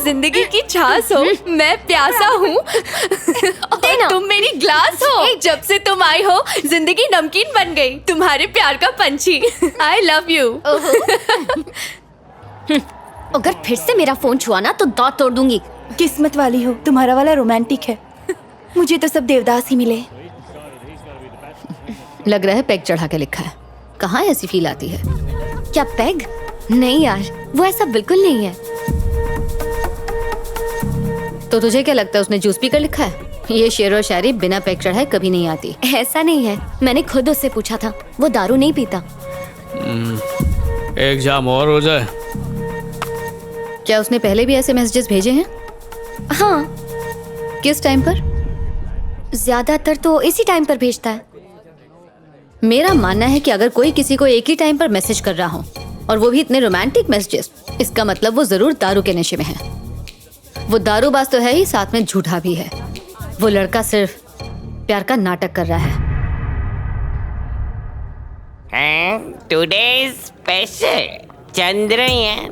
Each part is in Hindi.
जिंदगी की छास हो, मैं प्यासा हूँ और तुम मेरी ग्लास हो। जब से तुम आई हो जिंदगी नमकीन बन गई, तुम्हारे प्यार का पंछी। I love you. अगर फिर से मेरा फोन छुआ ना तो दांत तोड़ दूंगी। किस्मत वाली हो, तुम्हारा वाला रोमांटिक है। मुझे तो सब देवदास ही मिले। लग रहा है पैग चढ़ा के लिखा है। कहाँ ऐसी फील आती है? क्या पैग? नहीं यार, वो ऐसा बिल्कुल नहीं है। तो तुझे क्या लगता है उसने जूस पी कर लिखा है? ये शेर और शायरी बिना पैग चढ़ाए कभी नहीं आती। ऐसा नहीं है, मैंने खुद उससे पूछा था, वो दारू नहीं पीता। एक जाम और हो जाए। क्या उसने पहले भी ऐसे मैसेजेस भेजे हैं? हाँ। किस टाइम पर? ज्यादातर तो इसी टाइम पर भेजता है। मेरा मानना है कि अगर कोई किसी को एक ही टाइम पर मैसेज कर रहा हो और वो भी इतने रोमांटिक मैसेजेस, इसका मतलब वो जरूर दारू के नशे में है। वो दारूबाज तो है ही, साथ में झूठा भी है। वो लड़का सिर्फ प्यार का नाटक कर रहा है। Today special Chandrayaan.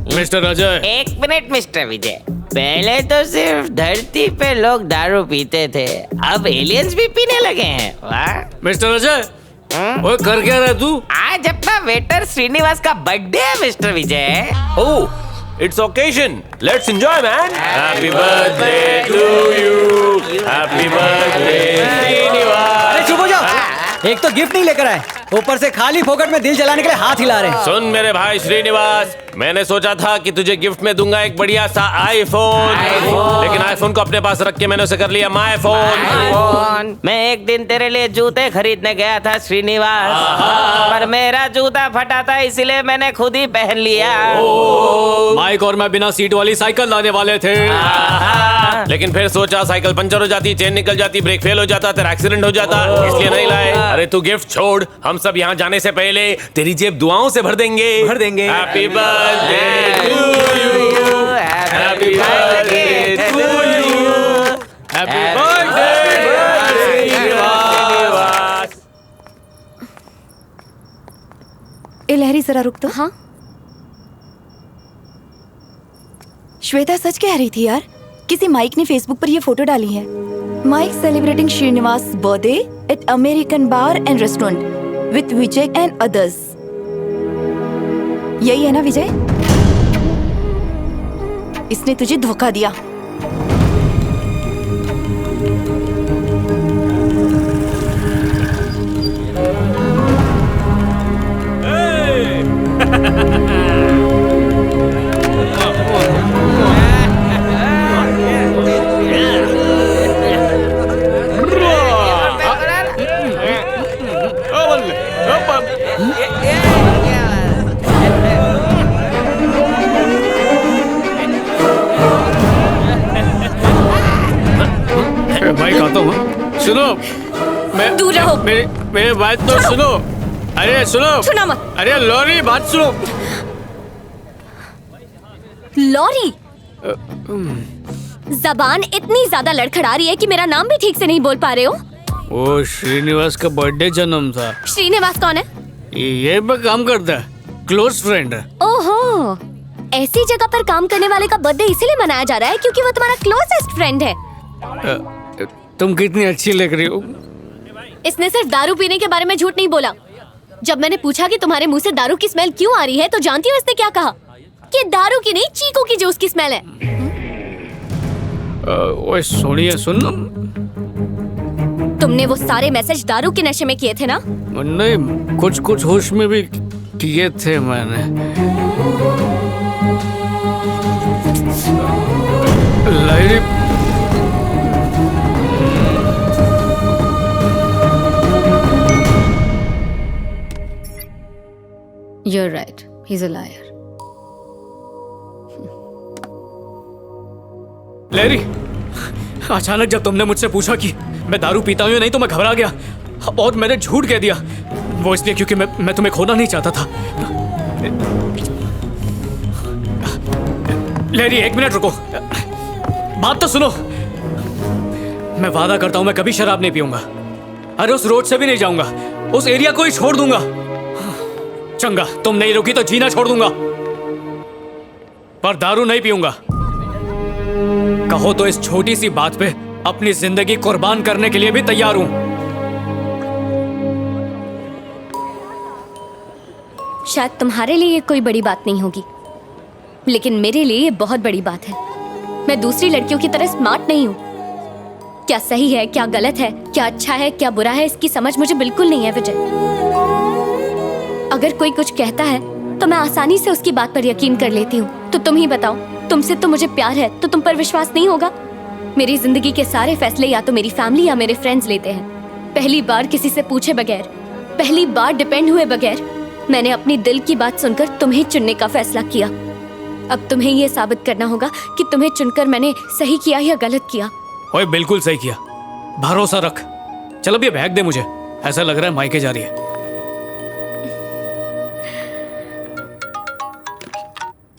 Mister Ajay. एक मिनट मिस्टर विजय, पहले तो सिर्फ धरती पे लोग दारू पीते थे, अब एलियंस भी पीने लगे हैं। वाह मिस्टर अजय, ओए कर क्या रहा तू? आज अपना वेटर श्रीनिवास का बर्थडे है mister Vijay. Oh, it's occasion. Let's enjoy, man. Happy birthday to you. Happy birthday Srinivas. अरे चुप हो जाओ। एक तो गिफ्ट नहीं लेकर आए, ऊपर से खाली फोकट में दिल जलाने के लिए हाथ हिला रहे हैं। सुन मेरे भाई श्रीनिवास, मैंने सोचा था कि तुझे गिफ्ट में दूंगा एक बढ़िया सा आईफोन, लेकिन आईफोन को अपने पास रख के मैंने उसे कर लिया माय फोन। मैं एक दिन तेरे लिए जूते खरीदने गया था श्रीनिवास, पर मेरा जूता फटा था, इसलिए मैंने खुद ही पहन लिया। माइक और मैं बिना सीट वाली साइकिल लाने वाले थे, लेकिन फिर सोचा साइकिल पंचर हो जाती, चेन निकल जाती, ब्रेक फेल हो जाता, तेरा एक्सीडेंट हो जाता, इसलिए नहीं लाए। अरे तू गिफ्ट छोड़, हम सब यहाँ जाने से पहले तेरी जेब दुआओं से भर देंगे। Happy birthday to you, happy birthday to you, happy birthday Srinivas. ए लहरी, जरा रुक तो। हाँ? श्वेता सच कह रही थी यार, किसी माइक ने फेसबुक पर ये फोटो डाली है। Mike celebrating Srinivas birthday at American bar and restaurant with Vijay and others. यही है ना विजय? इसने तुझे धोखा दिया। भाई खाता हूँ। सुनो, मैं दूर रहो। मेरे बात तो सुनो। अरे सुनो, सुना मत। अरे लॉरी बात सुनो। लॉरी? जबान इतनी ज्यादा लड़खड़ा रही है कि मेरा नाम भी ठीक से नहीं बोल पा रहे हो। वो श्रीनिवास का बर्थडे जन्म था। श्रीनिवास कौन है? ये पे काम करता है, क्लोज फ्रेंड है। ओहो, ऐसी जगह पर काम करने वाले का बर्थडे इसीलिए मनाया जा रहा है क्योंकि वो तुम्हारा क्लोजेस्ट फ्रेंड है। तुम कितनी अच्छी लग रही हो। इसने सिर्फ दारू पीने के बारे में झूठ नहीं बोला। जब मैंने पूछा कि तुम्हारे मुंह से दारू की स्मेल क्यों आ रही है, तो जानती हो इसने क्या कहा? कि दारू की नहीं, चीकू की जूस की स्मेल है। ओए सुनिए, सुन। तुमने वो सारे मैसेज दारू के नशे में किए थे ना? नहीं, कुछ कुछ होश में भी किए थे मैंने। लहरी, You're right. He's a liar. लहरी, अचानक जब तुमने मुझसे पूछा कि मैं दारू पीता हूँ या नहीं, तो मैं घबरा गया और मैंने झूठ कह दिया। वो इसलिए क्योंकि मैं तुम्हें खोना नहीं चाहता था। लहरी, एक मिनट रुको, बात तो सुनो। मैं वादा करता हूँ मैं कभी शराब नहीं पीऊंगा। अरे उस रोड से भी नहीं जाऊंगा, उस एरिया को ही छोड़ दूंगा। चंगा, तुम नहीं रुकी तो जीना छोड़ दूंगा, पर दारू नहीं पीऊंगा। कहो तो इस छोटी सी बात पे अपनी जिंदगी कुर्बान करने के लिए भी तैयार हूं। शायद तुम्हारे लिए ये कोई बड़ी बात नहीं होगी, लेकिन मेरे लिए ये बहुत बड़ी बात है। मैं दूसरी लड़कियों की तरह स्मार्ट नहीं हूँ। क्या सही है, क्या गलत है, क्या अच्छा है, क्या बुरा है, इसकी समझ मुझे बिल्कुल नहीं है विजय। अगर कोई कुछ कहता है तो मैं आसानी से उसकी बात पर यकीन कर लेती हूँ। तो तुम ही बताओ, तुमसे तो मुझे प्यार है तो तुम पर विश्वास नहीं होगा? मेरी जिंदगी के सारे फैसले या तो मेरी फैमिली या मेरे फ्रेंड्स लेते हैं। पहली बार किसी से पूछे बगैर, पहली बार डिपेंड हुए बगैर मैंने अपनी दिल की बात सुनकर तुम्हें चुनने का फैसला किया। अब तुम्हें ये साबित करना होगा कि तुम्हें चुनकर मैंने सही किया या गलत किया। ओए बिल्कुल सही किया, भरोसा रख। चल अब ये बैग दे मुझे, ऐसा लग रहा है मायके जा रही है।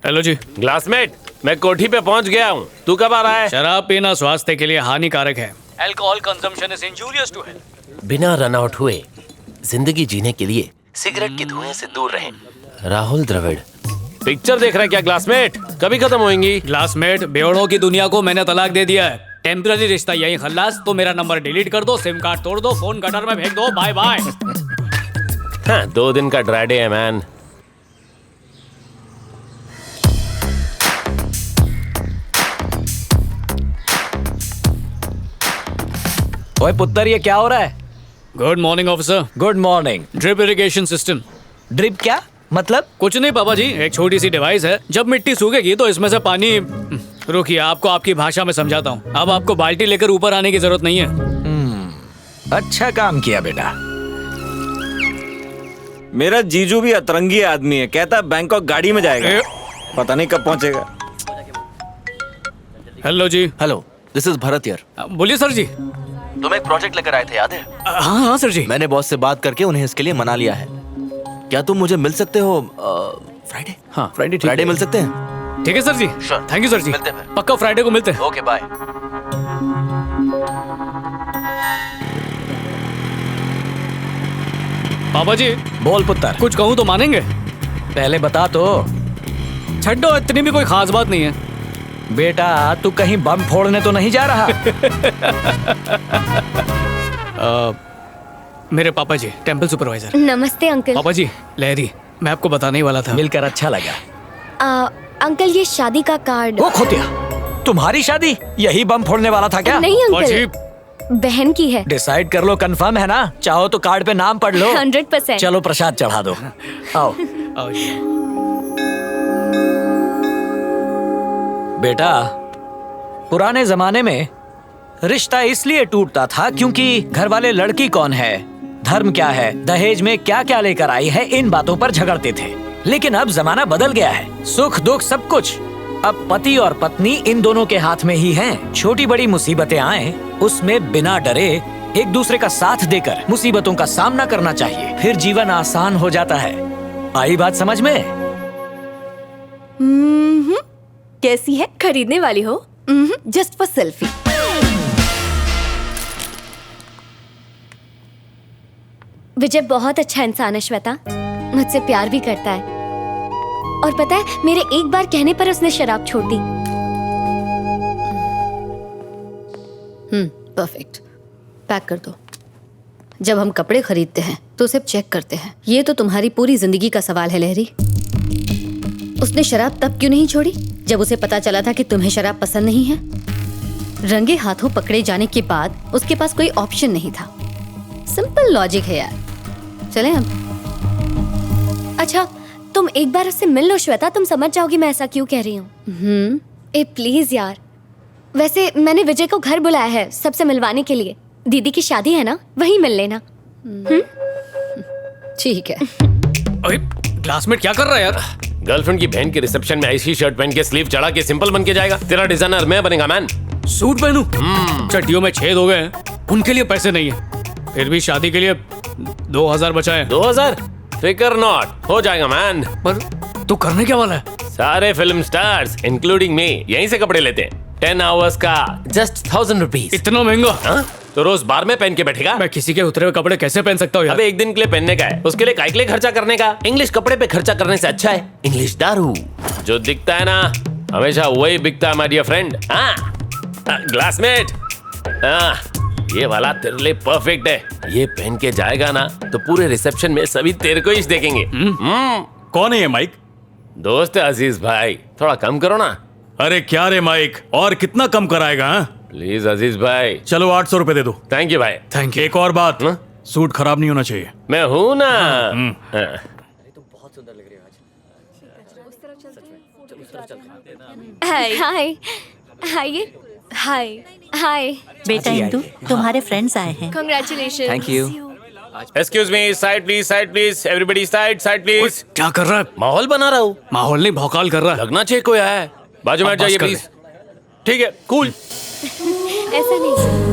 हेलो जी। क्लासमेट, मैं कोठी पे पहुंच गया हूँ। तू कब आ रहा है? शराब पीना स्वास्थ्य के लिए हानिकारक है। Alcohol consumption is injurious to health. बिना रन आउट हुए जिंदगी जीने के लिए सिगरेट के धुएं से दूर रहें। राहुल द्रविड़। पिक्चर देख रहा है क्या क्लासमेट? कभी खत्म होंगी। क्लासमेट, बेवड़ों की दुनिया को मैंने तलाक दे दिया है। टेम्पररी रिश्ता यही खल्लास। तो मेरा नंबर डिलीट कर दो, सिम कार्ड तोड़ दो, फोन गटर में फेंक दो, बाय बाय। हाँ, 2 दिन का ड्राई डे है मैन। ओए पुत्र, ये क्या हो रहा है? Good morning officer. Good morning. Drip irrigation system. Drip क्या मतलब? कुछ नहीं पापा जी, एक छोटी सी डिवाइस है। जब मिट्टी सूखेगी तो इसमें से पानी। रुकिए, आपको आपकी भाषा में समझाता हूँ। अब आपको बाल्टी लेकर ऊपर आने की जरूरत नहीं है। अच्छा काम किया बेटा। मेरा जीजू भी अतरंगी आदमी है, कहता बैंकॉक गाड़ी में जाएगा, पता नहीं कब पहुंचेगा। Hello ji. Hello, this is Bharat here. बोलिए सर जी। तुम एक प्रोजेक्ट लेकर आए थे, याद है? हाँ हाँ सर जी। मैंने बॉस से बात करके उन्हें इसके लिए मना लिया है। क्या तुम मुझे मिल सकते हो फ्राइडे? हाँ फ्राइडे। फ्राइडे मिल सकते हैं? ठीक है सर जी। Sure. थैंक यू सर जी। मिलते हैं फिर। पक्का फ्राइडे को मिलते हैं। Okay bye. पापा जी बोल पुत्र। कुछ कहूँ तो मानेंगे? पहले बता तो। छड्डो, इतनी भी कोई खास बात नहीं है। बेटा, तू कहीं बम फोड़ने तो नहीं जा रहा? मेरे पापा जी टेम्पल सुपरवाइजर। नमस्ते अंकल। पापा जी, लहरी, मैं आपको बताने ही वाला था। मिलकर अच्छा लगा। अंकल, ये शादी का कार्ड। वो खोतिया, तुम्हारी शादी? यही बम फोड़ने वाला था क्या? नहीं पापा जी, अंकल, बहन की है। डिसाइड कर लो, कंफर्म है ना? चाहो तो कार्ड पे नाम पढ़ लो। 100%। चलो प्रसाद चढ़ा दो। आओ आओ जी। बेटा, पुराने जमाने में रिश्ता इसलिए टूटता था क्योंकि घर वाले लड़की कौन है, धर्म क्या है, दहेज में क्या क्या लेकर आई है, इन बातों पर झगड़ते थे। लेकिन अब जमाना बदल गया है। सुख दुख सब कुछ अब पति और पत्नी इन दोनों के हाथ में ही हैं। छोटी बड़ी मुसीबतें आए, उसमें बिना डरे एक दूसरे का साथ देकर मुसीबतों का सामना करना चाहिए, फिर जीवन आसान हो जाता है। आई बात समझ में? कैसी है? खरीदने वाली हो? Just for selfie. विजय बहुत अच्छा इंसान है श्वेता, मुझसे प्यार भी करता है। और पता है, मेरे एक बार कहने पर उसने शराब छोड़ दी। परफेक्ट। पैक कर दो। जब हम कपड़े खरीदते हैं तो उसे चेक करते हैं। ये तो तुम्हारी पूरी जिंदगी का सवाल है लहरी। उसने शराब तब क्यों नहीं छोड़ी जब उसे पता चला था कि तुम्हें शराब पसंद नहीं है? रंगे हाथों पकड़े जाने के बाद उसके पास कोई ऑप्शन नहीं था। सिंपल लॉजिक है यार। चलें अब। अच्छा, तुम एक बार उससे मिल लो श्वेता, तुम समझ जाओगी मैं ऐसा क्यों कह रही हूँ। ए प्लीज यार। वैसे मैंने विजय को घर बुलाया है सबसे मिलवाने के लिए। दीदी की शादी है ना, वहीं मिल लेना। ठीक है। अरे क्लासमेट क्या कर रहा है यार? गर्लफ्रेंड की बहन के रिसेप्शन में ऐसी शर्ट पहन के स्लीव चढ़ा के सिंपल बन के जाएगा? तेरा डिजाइनर मैं बनेगा मैन। सूट पहनूं? चड्डियों में छेद हो गए हैं, उनके लिए पैसे नहीं है। फिर भी शादी के लिए 2000 बचाए। 2000? फिकर नॉट, हो जाएगा मैन। पर तू करने क्या वाला है? सारे फिल्म स्टार्स इंक्लूडिंग मी यहीं से कपड़े लेते हैं। 10 आवर्स का जस्ट 1000 रुपीज। इतना महंगा? हाँ? तो रोज बार में पहन के बैठेगा? मैं किसी के उतरे हुए कपड़े कैसे पहन सकता हूँ यार? अबे एक दिन के लिए पहनने का है, उसके लिए काय के लिए खर्चा करने का? इंग्लिश कपड़े पे खर्चा करने से अच्छा है इंग्लिश दारू। जो दिखता है ना, हमेशा वही बिकता है माय डियर फ्रेंड। हाँ, ग्लासमेट, ये वाला तेरे लिए परफेक्ट है। ये पहन के जाएगा ना तो पूरे रिसेप्शन में सभी तेरे को ही देखेंगे। कौन है ये माइक? दोस्त है अजीज भाई, थोड़ा कम करो ना। अरे क्या रे माइक, और कितना कम कराएगा? हाँ? प्लीज अजीज भाई। चलो 800 रुपए दे दो। थैंक यू भाई। Thank you. एक और बात, सूट खराब नहीं होना चाहिए। मैं हूं ना। हाय हाय हाय हाय हाय। बेटा इंदु, तुम्हारे फ्रेंड्स आए हैं। Congratulation. Thank you. Excuse me, side please, everybody side please. क्या कर रहा है? माहौल बना रहा हूँ। माहौल नहीं, भौकाल कर रहा है। लगना चाहिए कोई आया है। बाजू में हट जाइए प्लीज। ठीक है, कूल। ऐसा नहीं।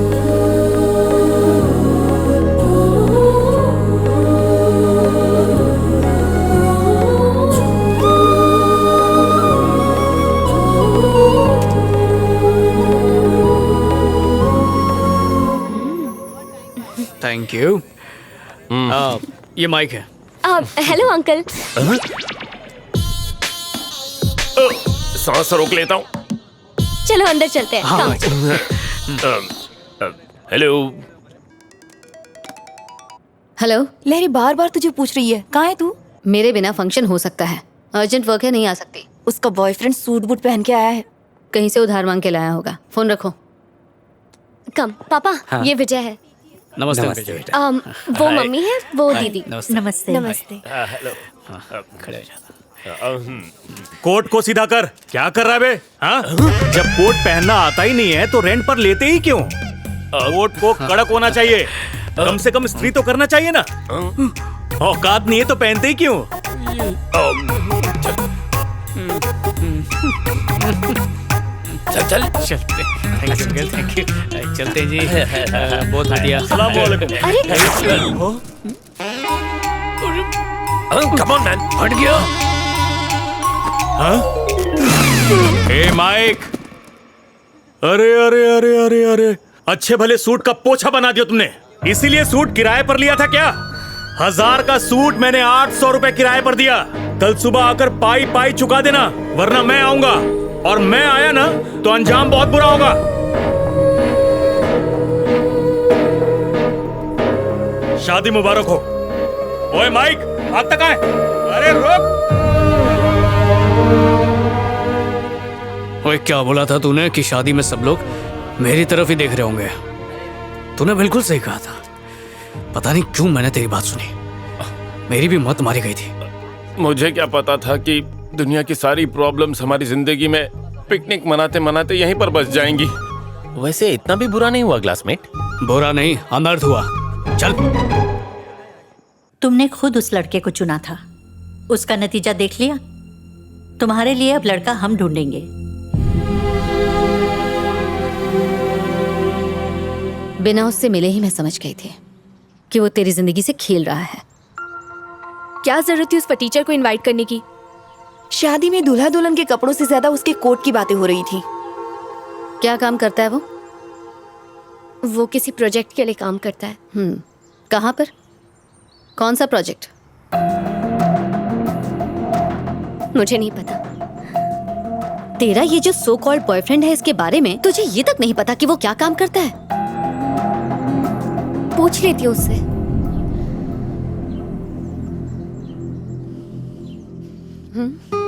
Thank you. ये माइक है। Hello uncle. सांस रोक लेता हूँ। चलो अंदर चलते हैं। हाँ, हेलो। हेलो। लहरी बार बार तुझे पूछ रही है, कहाँ है तू? मेरे बिना फंक्शन हो सकता है, अर्जेंट वर्क है, नहीं आ सकती। उसका बॉयफ्रेंड सूट बूट पहन के आया है, कहीं से उधार मांग के लाया होगा। फोन रखो। कम पापा। हाँ। ये विजय है। नमस्ते बेटा। वो मम्मी है, वो दीदी। नमस्ते। नमस्ते। हेलो। खड़े हो जा। कोट को सीधा कर। क्या कर रहा है बे? हाँ? जब कोट पहनना आता ही नहीं है तो रेंट पर लेते ही क्यों? कोट को कड़क होना चाहिए, कम से कम इस्त्री तो करना चाहिए ना। औकात नहीं है तो पहनते ही क्यों? चल चलते। Thank you. चलते जी। बहुत बढ़िया। सलाम वालेकुम। Come on man. हट गया। हाँ? ए माइक, अरे अरे अरे अरे अरे, अच्छे भले सूट का पोछा बना दिया तुमने। इसीलिए सूट किराए पर लिया था क्या? 1000 का सूट मैंने 800 रुपए किराए पर दिया। कल सुबह आकर पाई पाई चुका देना, वरना मैं आऊंगा, और मैं आया ना तो अंजाम बहुत बुरा होगा। शादी मुबारक हो। ओए माइक, भाग तक आए। अरे रुक। ओए क्या बोला था तूने कि शादी में सब लोग मेरी तरफ ही देख रहे होंगे? तूने बिल्कुल सही कहा था। पता नहीं क्यों मैंने तेरी बात सुनी, मेरी भी मत मारी गई थी। मुझे क्या पता था कि दुनिया की सारी प्रॉब्लम्स हमारी जिंदगी में पिकनिक मनाते मनाते यहीं पर बस जाएंगी। वैसे इतना भी बुरा नहीं हुआ क्लासमेट। बुरा नहीं, अनर्थ हुआ। चल। तुमने खुद उस लड़के को चुना था, उसका नतीजा देख लिया। तुम्हारे लिए अब लड़का हम ढूंढेंगे। बिना उससे मिले ही मैं समझ गई थी कि वो तेरी जिंदगी से खेल रहा है। क्या जरूरत थी उस टीचर को इनवाइट करने की? शादी में दूल्हा दुल्हन के कपड़ों से ज्यादा उसके कोट की बातें हो रही थी। क्या काम करता है वो? वो किसी प्रोजेक्ट के लिए काम करता है। कहाँ पर? कौन सा प्रोजेक्ट? मुझे नहीं पता। तेरा ये जो सो कॉल्ड बॉयफ्रेंड है, इसके बारे में तुझे ये तक नहीं पता कि वो क्या काम करता है? पूछ लेती हूँ उससे। हम्म।